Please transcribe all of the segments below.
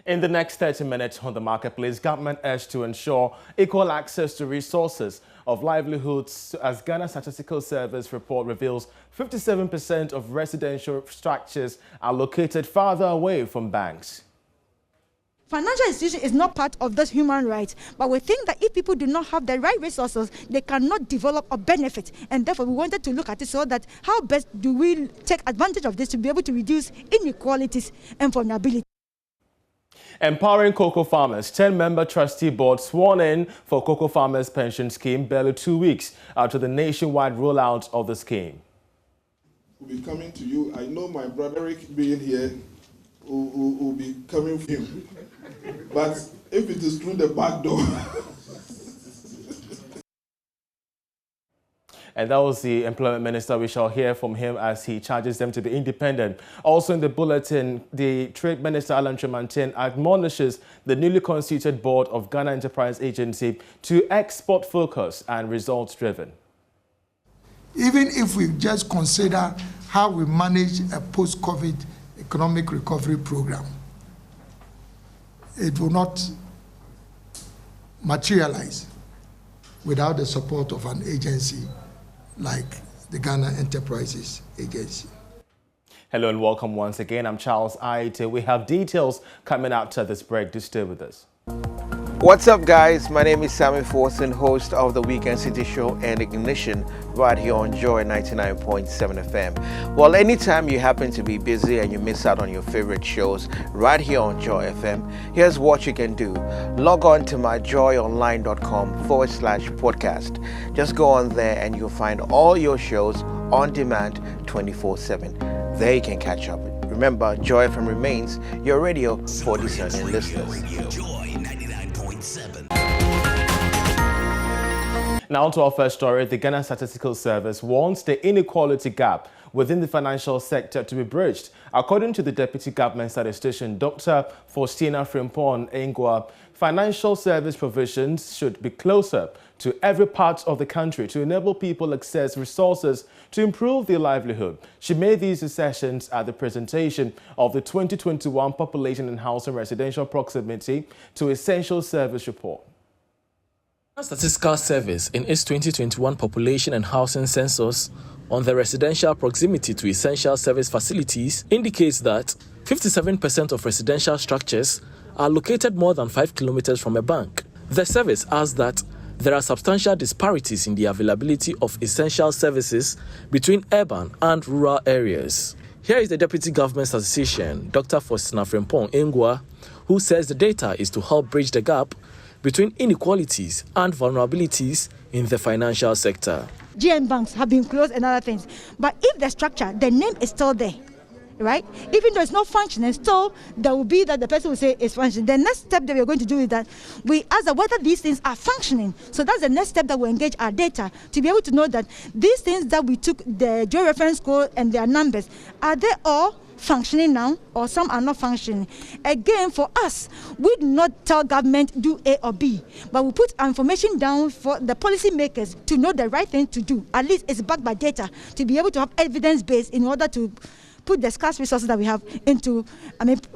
In the next 30 minutes on the marketplace, government urged to ensure equal access to resources of livelihoods as Ghana Statistical Service report reveals 57% of residential structures are located farther away from banks. Financial institution is not part of those human rights, but we think that if people do not have the right resources, they cannot develop or benefit. And therefore, we wanted to look at it so that how best do we take advantage of this to be able to reduce inequalities and vulnerability. Empowering cocoa farmers, 10-member trustee board sworn in for cocoa farmers pension scheme barely 2 weeks after the nationwide rollout of the scheme. We'll be coming to you. I know my brother Eric being here will be coming for him. But if it is through the back door. And that was the employment minister. We shall hear from him as he charges them to be independent. Also in the bulletin, the trade minister Alan Tremantin admonishes the newly constituted board of Ghana Enterprise Agency to export focus and results driven. Even if we just consider how we manage a post-COVID economic recovery program, it will not materialize without the support of an agency like the Ghana Enterprises Agency. Hello and welcome once again. I'm Charles Aite. We have details coming after this break. Do stay with us. What's up, guys? My name is Sammy Forson, host of the Weekend City Show and Ignition right here on Joy 99.7 FM. Well, anytime you happen to be busy and you miss out on your favorite shows right here on Joy FM, here's what you can do. Log on to myjoyonline.com/podcast. Just go on there and you'll find all your shows on demand 24/7. There you can catch up. Remember, Joy FM remains your radio for discerning listeners. Now to our first story. The Ghana Statistical Service wants the inequality gap within the financial sector to be bridged. According to the Deputy Government Statistician, Dr. Faustina Frimpong Engwa, financial service provisions should be closer to every part of the country to enable people access resources to improve their livelihood. She made these assertions at the presentation of the 2021 Population and Housing Residential Proximity to Essential Service Report. The Statistical Service, in its 2021 Population and Housing Census on the residential proximity to essential service facilities, indicates that 57% of residential structures are located more than 5 kilometers from a bank. The service adds that there are substantial disparities in the availability of essential services between urban and rural areas. Here is the Deputy Government Statistician, Dr. Faustina Frimpong Engwa, who says the data is to help bridge the gap between inequalities and vulnerabilities in the financial sector. GN banks have been closed and other things. But if the structure, the name is still there, right? Even though it's not functioning, still there will be that the person will say it's functioning. The next step that we're going to do is that we ask whether these things are functioning. So that's the next step, that we engage our data to be able to know that these things that we took, the Joy reference code and their numbers, are they all functioning now, or some are not functioning. Again, for us, we do not tell government do A or B, but we put information down for the policymakers to know the right thing to do. At least it's backed by data to be able to have evidence base in order to put the scarce resources that we have into,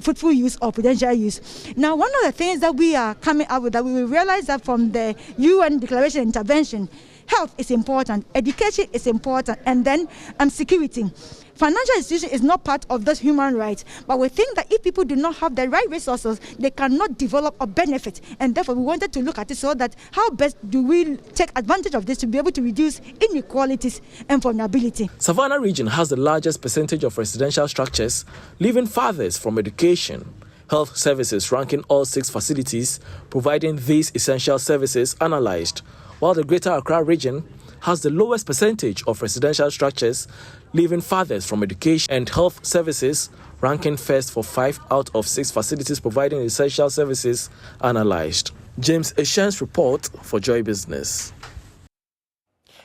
fruitful use or prudential use. Now, one of the things that we are coming up with, that we will realize that from the UN Declaration Intervention, health is important, education is important, and then security. Financial institution is not part of those human rights, but we think that if people do not have the right resources, they cannot develop or benefit. And therefore, we wanted to look at it so that how best do we take advantage of this to be able to reduce inequalities and vulnerability. Savannah region has the largest percentage of residential structures living farthest from education. Health services ranking all 6 facilities providing these essential services analyzed, while the Greater Accra region has the lowest percentage of residential structures living farthest from education and health services, ranking first for 5 out of 6 facilities providing essential services analyzed. James Eshan's report for Joy Business.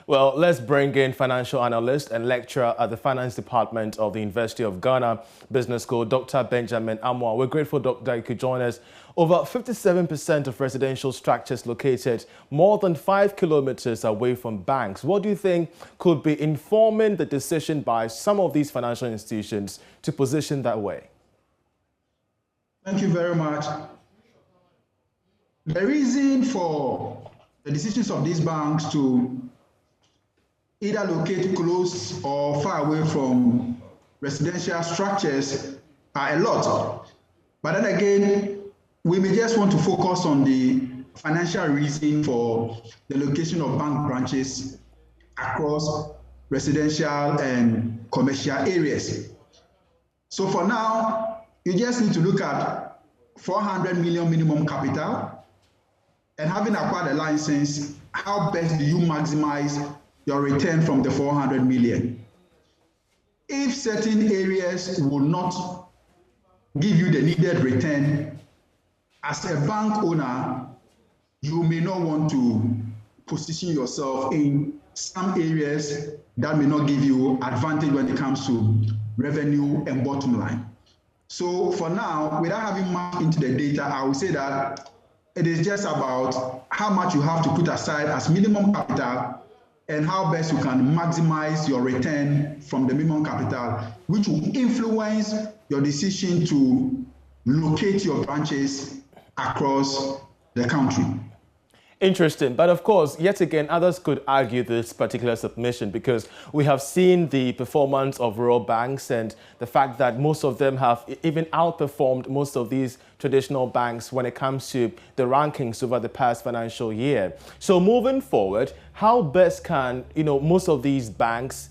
Well, let's bring in financial analyst and lecturer at the Finance Department of the University of Ghana Business School, Dr. Benjamin Amoah. We're grateful, Dr. you could join us. Over 57% of residential structures located more than 5 kilometers away from banks. What do you think could be informing the decision by some of these financial institutions to position that way? Thank you very much. The reason for the decisions of these banks to either locate close or far away from residential structures are a lot. But then again, we may just want to focus on the financial reason for the location of bank branches across residential and commercial areas. So for now, you just need to look at 400 million minimum capital, and having acquired a license, how best do you maximize your return from the 400 million? If certain areas will not give you the needed return, as a bank owner, you may not want to position yourself in some areas that may not give you advantage when it comes to revenue and bottom line. So for now, without having much into the data, I would say that it is just about how much you have to put aside as minimum capital and how best you can maximize your return from the minimum capital, which will influence your decision to locate your branches across the country. Interesting. But of course, yet again, others could argue this particular submission because we have seen the performance of rural banks and the fact that most of them have even outperformed most of these traditional banks when it comes to the rankings over the past financial year. So moving forward, how best can, most of these banks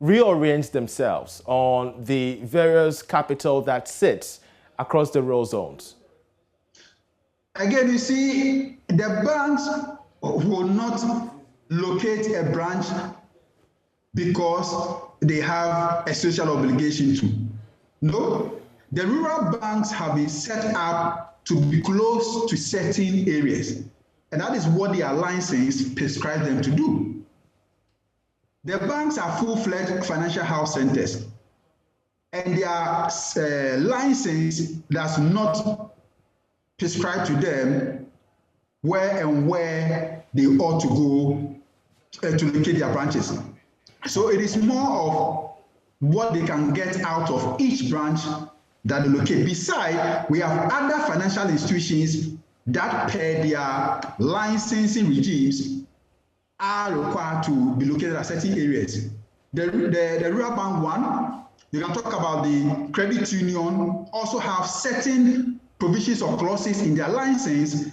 reorient themselves on the various capital that sits across the rural zones? Again, you see, the banks will not locate a branch because they have a social obligation to. No, the rural banks have been set up to be close to certain areas, and that is what their license prescribes them to do. The banks are full-fledged financial house centers, and their license does not prescribe to them where they ought to go to locate their branches. So it is more of what they can get out of each branch that they locate. Besides, we have other financial institutions that per their licensing regimes are required to be located at certain areas. The rural bank one, you can talk about the credit union, also have certain provisions or clauses in their license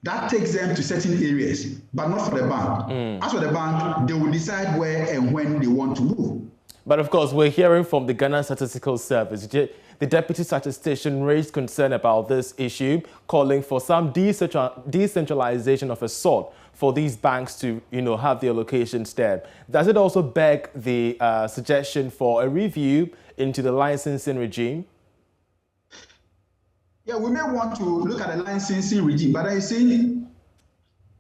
that takes them to certain areas, but not for the bank. As for the bank, they will decide where and when they want to move. But of course, we're hearing from the Ghana Statistical Service. The deputy statistician raised concern about this issue, calling for some decentralization of a sort for these banks to, have their locations there. Does it also beg the suggestion for a review into the licensing regime? Yeah, we may want to look at the licensing regime, but I think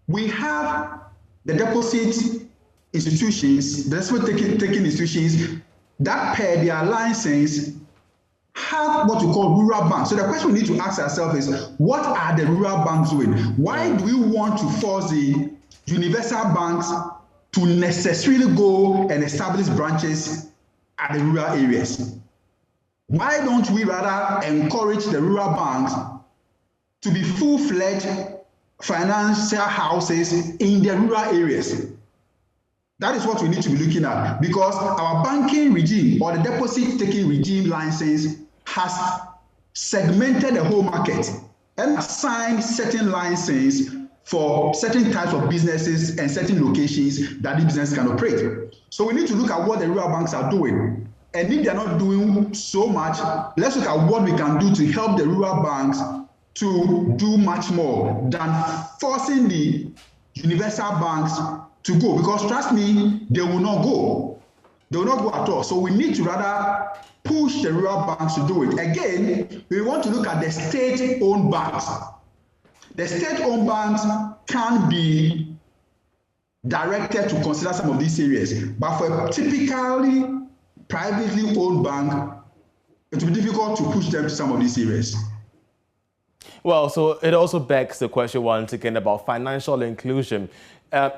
we have the deposit institutions, the deposit-taking institutions that per their license have what we call rural banks. So the question we need to ask ourselves is, what are the rural banks doing? Why do we want to force the universal banks to necessarily go and establish branches at the rural areas? Why don't we rather encourage the rural banks to be full-fledged financial houses in the rural areas? That is what we need to be looking at, because our banking regime or the deposit-taking regime license has segmented the whole market and assigned certain licenses for certain types of businesses and certain locations that the business can operate. So we need to look at what the rural banks are doing. And if they're not doing so much, let's look at what we can do to help the rural banks to do much more than forcing the universal banks to go. Because trust me, they will not go. They will not go at all. So we need to rather push the rural banks to do it. Again, we want to look at the state-owned banks. The state-owned banks can be directed to consider some of these areas. But for a typically privately owned bank, it will be difficult to push them to some of these areas. Well, so it also begs the question once again about financial inclusion.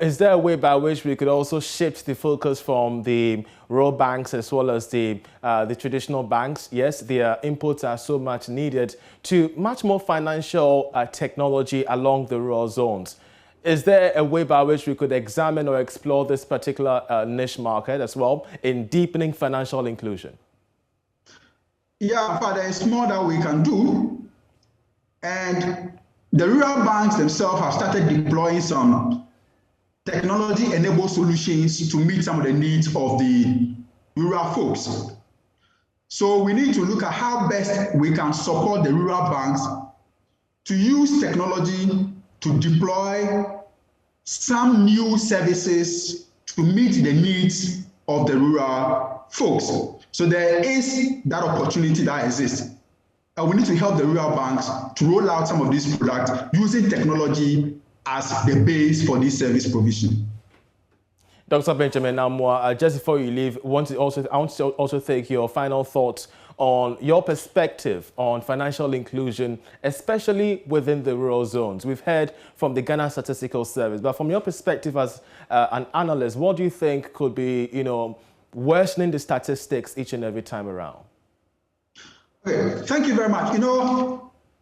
Is there a way by which we could also shift the focus from the rural banks as well as the traditional banks? Yes, their inputs are so much needed to much more financial technology along the rural zones. Is there a way by which we could examine or explore this particular niche market as well in deepening financial inclusion? Yeah, but there is more that we can do. And the rural banks themselves have started deploying some technology-enabled solutions to meet some of the needs of the rural folks. So we need to look at how best we can support the rural banks to use technology to deploy some new services to meet the needs of the rural folks. So there is that opportunity that exists. And we need to help the rural banks to roll out some of these products using technology as the base for this service provision. Dr. Benjamin Namwa, just before you leave, I want to also take your final thoughts on your perspective on financial inclusion, especially within the rural zones. We've heard from the Ghana Statistical Service, but from your perspective as an analyst, what do you think could be, worsening the statistics each and every time around? Okay, thank you very much.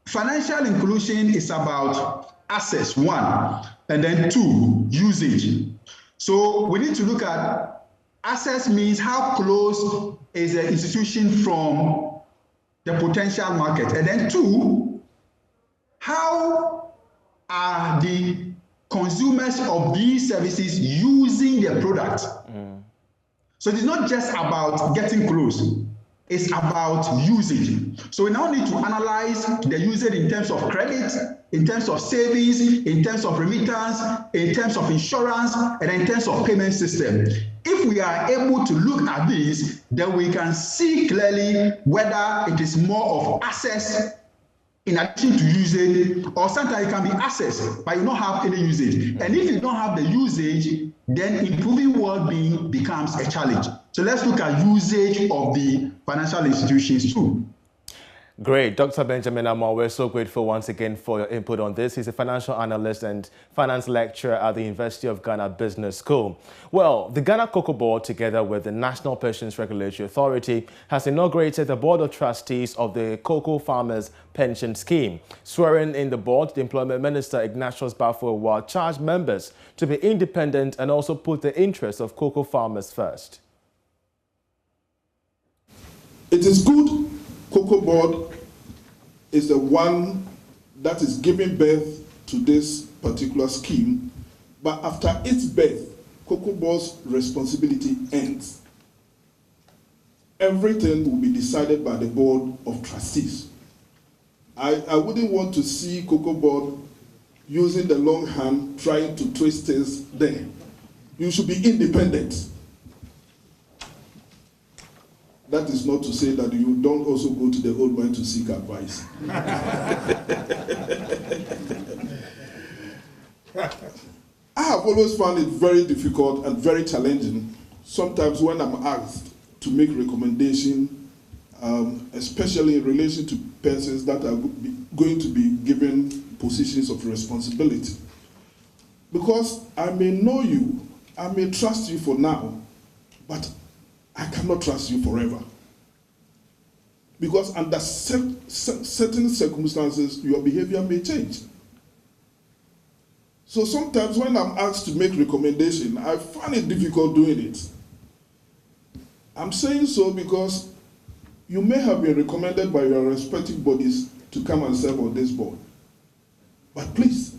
Financial inclusion is about access, one, and then two, usage. So we need to look at access means how close is the institution from the potential market. And then two, how are the consumers of these services using their product? So it's not just about getting close. It's about usage. So we now need to analyze the usage in terms of credit, in terms of savings, in terms of remittance, in terms of insurance, and in terms of payment system. If we are able to look at this, then we can see clearly whether it is more of access in addition to usage, or sometimes it can be access, but you don't have any usage. And if you don't have the usage, then improving well-being becomes a challenge. So let's look at usage of the financial institutions too. Great. Dr. Benjamin Namwa, we're so grateful once again for your input on this. He's a financial analyst and finance lecturer at the University of Ghana Business School. Well, the Ghana Cocoa Board, together with the National Pensions Regulatory Authority, has inaugurated the Board of Trustees of the Cocoa Farmers Pension Scheme. Swearing in the board, the Employment Minister Ignatius Bafo charged members to be independent and also put the interests of cocoa farmers first. It is good Cocoa Board is the one that is giving birth to this particular scheme, but after its birth, Cocoa Board's responsibility ends. Everything will be decided by the Board of Trustees. I wouldn't want to see Cocoa Board using the long hand trying to twist things there. You should be independent. That is not to say that you don't also go to the old man to seek advice. I have always found it very difficult and very challenging, sometimes when I'm asked to make recommendations, especially in relation to persons that are going to be given positions of responsibility. Because I may know you, I may trust you for now, but I cannot trust you forever. Because under certain circumstances, your behavior may change. So sometimes when I'm asked to make recommendation, I find it difficult doing it. I'm saying so because you may have been recommended by your respective bodies to come and serve on this board. But please,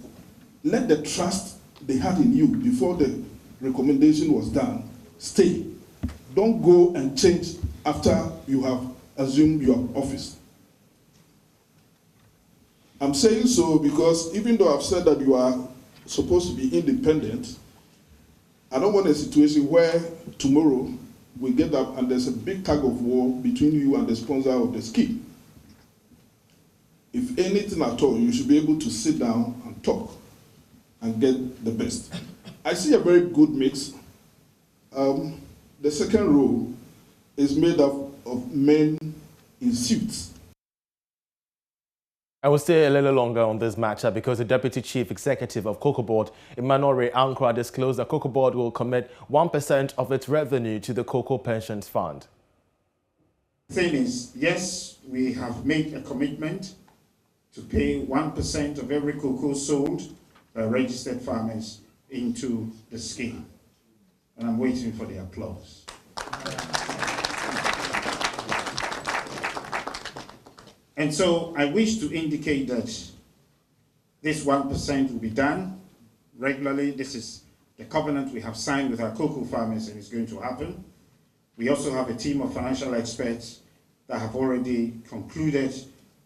let the trust they had in you before the recommendation was done stay. Don't go and change after you have assumed your office. I'm saying so because even though I've said that you are supposed to be independent, I don't want a situation where tomorrow we get up and there's a big tug of war between you and the sponsor of the scheme. If anything at all, you should be able to sit down and talk and get the best. I see a very good mix. The second row is made up of men in suits. I will stay a little longer on this matter because the Deputy Chief Executive of Cocoa Board, Emmanuel Ankra, disclosed that Cocoa Board will commit 1% of its revenue to the Cocoa Pensions Fund. The thing is, yes, we have made a commitment to pay 1% of every cocoa sold by registered farmers into the scheme. And I'm waiting for the applause. And so I wish to indicate that this 1% will be done regularly. This is the covenant we have signed with our cocoa farmers, and it's going to happen. We also have a team of financial experts that have already concluded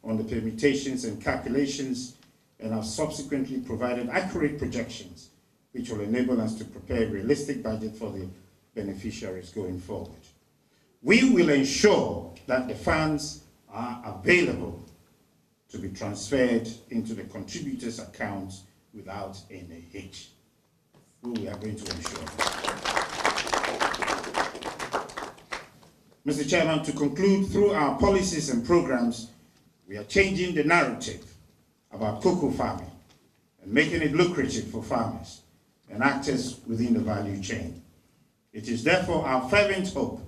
on the permutations and calculations and have subsequently provided accurate projections which will enable us to prepare a realistic budget for the beneficiaries going forward. We will ensure that the funds are available to be transferred into the contributors' accounts without any hitch. We are going to ensure that. Mr. Chairman, to conclude, through our policies and programs, we are changing the narrative about cocoa farming and making it lucrative for farmers and actors within the value chain. It is therefore our fervent hope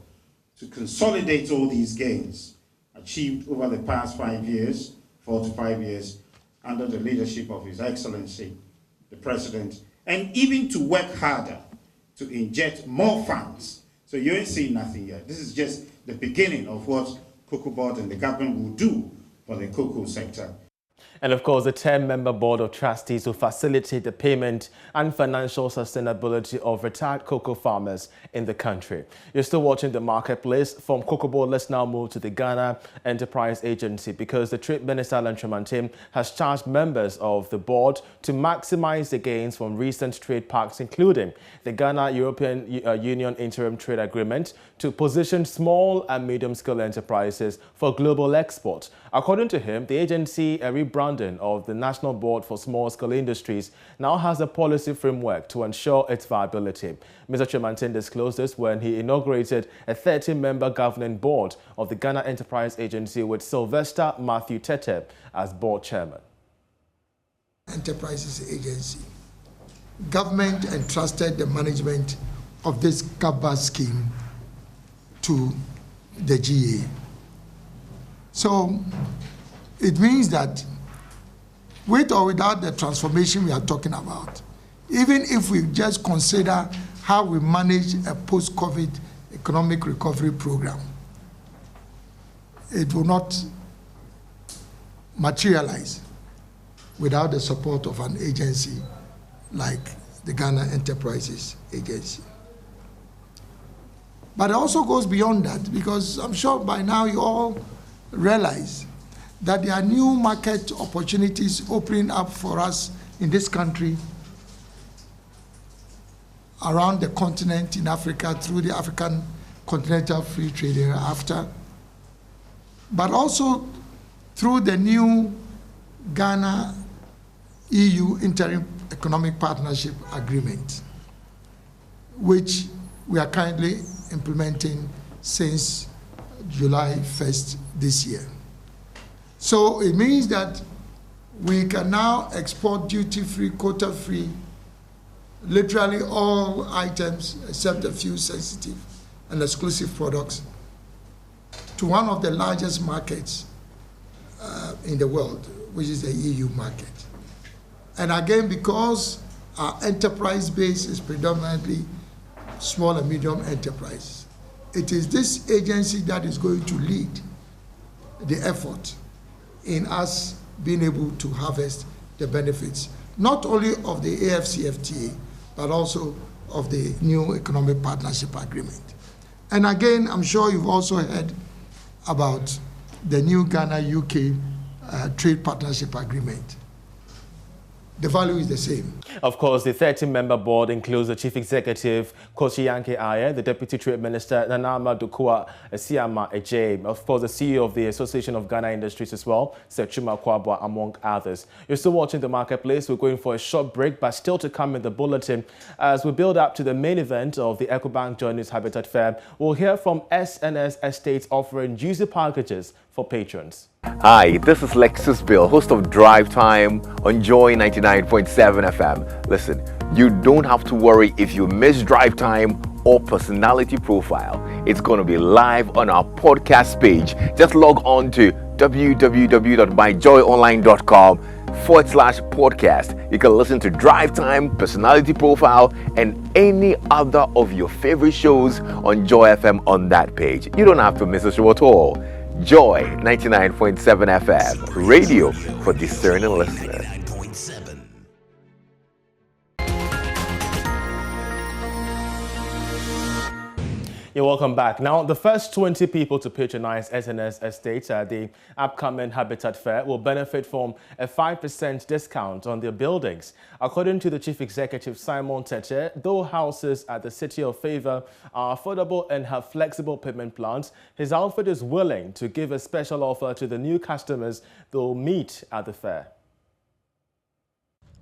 to consolidate all these gains achieved over the past 5 years, 4 to 5 years, under the leadership of His Excellency, the President, and even to work harder to inject more funds. So you ain't seen nothing yet. This is just the beginning of what Cocoa Board and the government will do for the cocoa sector. And of course, the 10-member Board of Trustees will facilitate the payment and financial sustainability of retired cocoa farmers in the country. You're still watching The Marketplace. From Cocoa Board, let's now move to the Ghana Enterprise Agency because the Trade Minister, Alan Tremantin, has charged members of the board to maximize the gains from recent trade pacts, including the Ghana-European Union Interim Trade Agreement, to position small and medium-scale enterprises for global export. According to him, the agency rebranding of the National Board for Small-Scale Industries now has a policy framework to ensure its viability. Mr. Tremantin disclosed this when he inaugurated a 30-member governing board of the Ghana Enterprise Agency with Sylvester Matthew Tete as board chairman. Enterprises Agency. Government entrusted the management of this CABA scheme to the GA. So it means that with or without the transformation we are talking about, even if we just consider how we manage a post-COVID economic recovery program, it will not materialize without the support of an agency like the Ghana Enterprises Agency. But it also goes beyond that, because I'm sure by now you all realize that there are new market opportunities opening up for us in this country, around the continent, in Africa, through the African Continental Free Trade Area after, but also through the new Ghana-EU Interim Economic Partnership Agreement, which we are currently implementing since July 1st this year. So it means that we can now export duty-free, quota-free, literally all items except a few sensitive and exclusive products to one of the largest markets in the world, which is the EU market. And again, because our enterprise base is predominantly small and medium enterprise, it is this agency that is going to lead the effort in us being able to harvest the benefits, not only of the AFCFTA, but also of the new Economic Partnership Agreement. And again, I'm sure you've also heard about the new Ghana-UK Trade Partnership Agreement. The value is the same. Of course, the 30-member board includes the Chief Executive, Kochi Yankee Aye, the Deputy Trade Minister, Nanama Dukua Siama Ejay, of course, the CEO of the Association of Ghana Industries as well, Sechuma Kwabwa, among others. You're still watching The Marketplace. We're going for a short break, but still to come in the bulletin. As we build up to the main event of the EcoBank JoyNews Habitat Fair, we'll hear from SNS Estates offering juicy packages for patrons. Hi, this is Lexus Bill, host of Drive Time on Joy 99.7 FM. Listen, you don't have to worry if you miss Drive Time or Personality Profile. It's going to be live on our podcast page. Just log on to www.myjoyonline.com/podcast. You can listen to Drive Time, Personality Profile, and any other of your favorite shows on Joy FM on that page. You don't have to miss a show at all. Joy 99.7 FM, radio for discerning listeners. You're welcome back. Now, the first 20 people to patronize SNS Estates at the upcoming Habitat Fair will benefit from a 5% discount on their buildings. According to the Chief Executive, Simon Tete, though houses at the City of Favour are affordable and have flexible payment plans, his outfit is willing to give a special offer to the new customers they'll meet at the fair.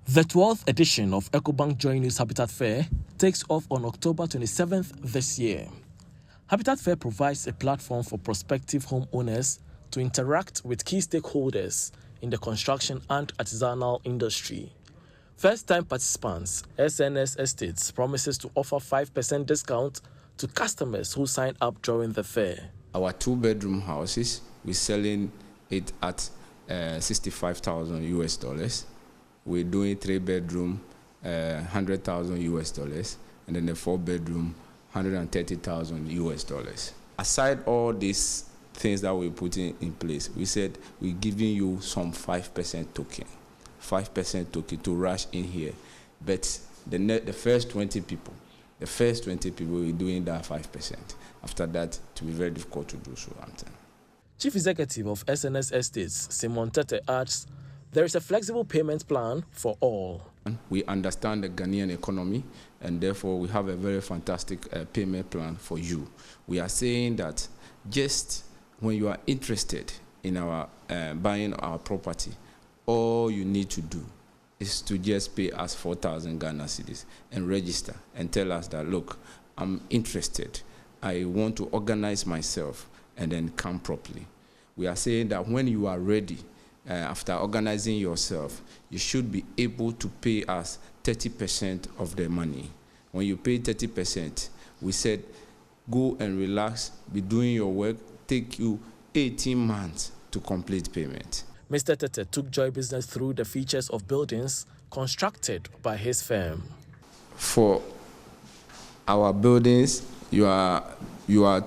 The 12th edition of EcoBank JoyNews Habitat Fair takes off on October 27th this year. Habitat Fair provides a platform for prospective homeowners to interact with key stakeholders in the construction and artisanal industry. First-time participants, SNS Estates promises to offer 5% discount to customers who sign up during the fair. Our two-bedroom houses, we're selling it at $65,000 US. We're doing three-bedroom, $100,000 US, and then the four-bedroom, $130,000 US. Aside all these things that we're putting in place, we said we're giving you some 5% token to rush in here. But the first 20 people, we're doing that 5%. After that, it will be very difficult to do so. Chief Executive of SNS Estates, Simon Tete, adds there is a flexible payment plan for all. We understand the Ghanaian economy, and therefore we have a very fantastic payment plan for you. We are saying that just when you are interested in our buying our property, all you need to do is to just pay us 4,000 Ghana cedis and register and tell us that, look, I'm interested. I want to organize myself and then come properly. We are saying that when you are ready, after organizing yourself, you should be able to pay us 30% of the money. When you pay 30%, we said, go and relax, be doing your work, take you 18 months to complete payment. Mr. Tete took Joy Business through the features of buildings constructed by his firm. For our buildings, you are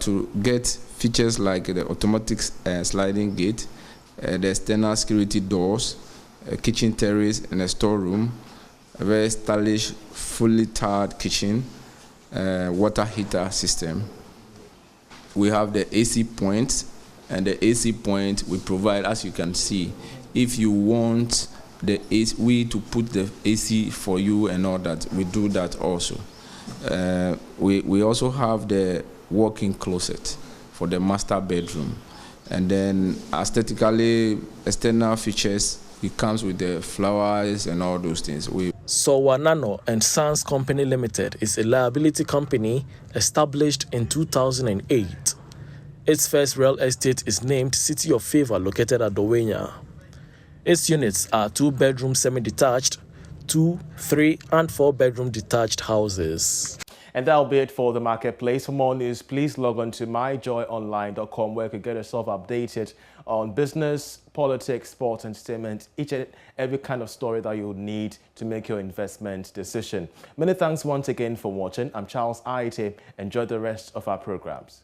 to get features like the automatic sliding gate, the external security doors, a kitchen terrace and a storeroom, a very stylish, fully tiled kitchen, water heater system. We have the AC point, and the AC point we provide, as you can see. If you want the AC, we to put the AC for you and all that, we do that also. We also have the walk-in closet for the master bedroom. And then aesthetically, external features, it comes with the flowers and all those things. Sowa Nano and Sons Company Limited is a liability company established in 2008. Its first real estate is named City of Favour, located at Dowenya. Its units are 2-bedroom semi-detached, 2, 3, and 4-bedroom detached houses. And that'll be it for the marketplace. For more news, please log on to myjoyonline.com, where you can get yourself updated on business, politics, sports, entertainment, each and every kind of story that you need to make your investment decision. Many thanks once again for watching. I'm Charles Aite. Enjoy the rest of our programs.